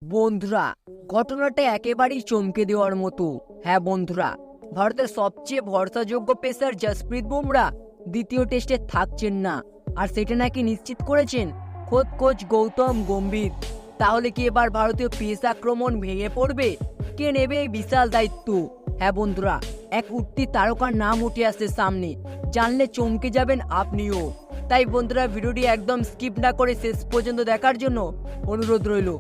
বন্ধুরা, ঘটনাটা একেবারেই চমকে দেওয়ার মতো। হ্যাঁ বন্ধুরা, ভারতের সবচেয়ে ভরসাযোগ্য পেসার জসপ্রীত বুমরা দ্বিতীয় টেস্টে থাকছেন না, আর সেটা নাকি নিশ্চিত করেছেন খোদ কোচ গৌতম গম্ভীর। তাহলে কি এবার ভারতীয় পেস আক্রমণ ভেঙে পড়বে? কে নেবে এই বিশাল দায়িত্ব? হ্যাঁ বন্ধুরা, এক উঠতি তারকার নাম উঠে আসছে সামনে, জানলে চমকে যাবেন আপনিও। তাই বন্ধুরা, ভিডিওটি একদম স্কিপ না করে শেষ পর্যন্ত দেখার জন্য অনুরোধ রইল,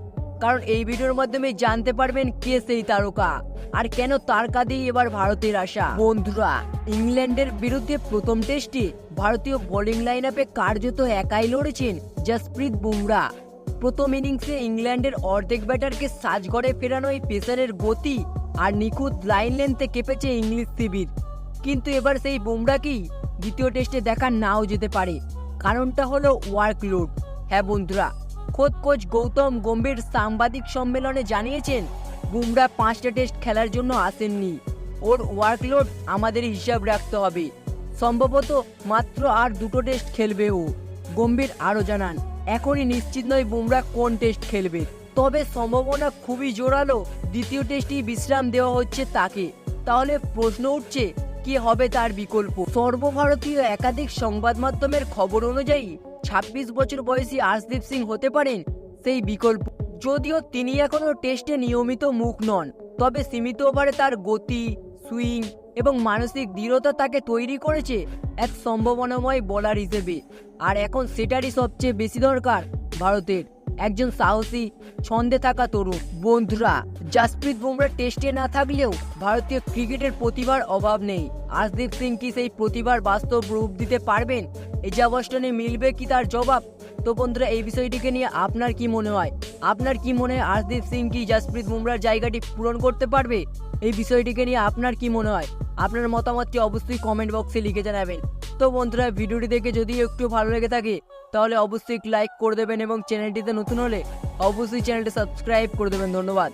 কারণ এই ভিডিওর মাধ্যমে জানতে পারবেন কে সেই তারকা আর কেন তার কাঁধেই এবার ভারতের আশা। বন্ধুরা, ইংল্যান্ডের বিরুদ্ধে প্রথম টেস্টে ভারতীয় বোলিং লাইন আপে কার্যত একাই লড়েছেন জসপ্রীত বুমরা। প্রথম ইনিংসে ইংল্যান্ডের অর্ধেক ব্যাটারকে সাজঘরে ফেরানো এই পেসারের গতি আর নিখুঁত লাইন লেন্থে কেঁপেছে ইংলিশ শিবির। কিন্তু এবার সেই বুমরাকেই দ্বিতীয় টেস্টে দেখা নাও যেতে পারে। কারণটা হলো ওয়ার্কলোড। হ্যাঁ বন্ধুরা, খোদ কোচ গৌতম গম্ভীর সাংবাদিক সম্মেলনে জানিয়েছেন বুমরা 5টা টেস্ট খেলার জন্য আসেননি। ওর ওয়ার্কলোড আমাদের হিসাব রাখতে হবে, সম্ভবত মাত্র আর 2টো টেস্ট খেলবে ও। গম্ভীর আরও জানান, এখনই নিশ্চিত নয় বুমরা কোন টেস্ট খেলবে, তবে সম্ভাবনা খুবই জোরালো দ্বিতীয় টেস্টেই বিশ্রাম দেওয়া হচ্ছে তাকে। তাহলে প্রশ্ন উঠছে, কি হবে তার বিকল্প? সর্বভারতীয় একাধিক সংবাদ মাধ্যমের খবর অনুযায়ী 26 বছর বয়সী আর্শদীপ সিং হতে পারেন সেই বিকল্প। যদিও তিনি এখনও টেস্টে নিয়মিত মুখ নন, তবে সীমিত ওভারে তার গতি, সুইং এবং মানসিক দৃঢ়তা তাকে তৈরি করেছে এক সম্ভাবনাময় বোলার হিসেবে। আর এখন সেটারই সবচেয়ে বেশি দরকার ভারতের, একজন সাহসী ছন্দে থাকা তরুণ। বন্ধুরা, জসপ্রীত বুমরা টেস্টে না থাকলেও ভারতীয় ক্রিকেটের প্রতিভার অভাব নেই। আর্শদীপ সিং কি সেই প্রতিভার বাস্তব রূপ দিতে পারবেন? এজাবস্টনে মিলবে কি তার জবাব? তো বন্ধুরা, এই বিষয়টিকে নিয়ে আপনার কি মনে হয়? আপনার কি মনে হয় আর্শদীপ সিং কি জসপ্রীত বুমরার জায়গাটি পূরণ করতে পারবে? এই বিষয়টিকে নিয়ে আপনার কি মনে হয়? আপনার মতামতটি অবশ্যই কমেন্ট বক্সে লিখে জানাবেন। তো বন্ধুরা, ভিডিওটি দেখে যদি একটু ভালো লেগে থাকে তাহলে অবশ্যই লাইক করে দেবেন এবং চ্যানেলটিতে নতুন হলে অবশ্যই চ্যানেলটি সাবস্ক্রাইব করে দেবেন। ধন্যবাদ।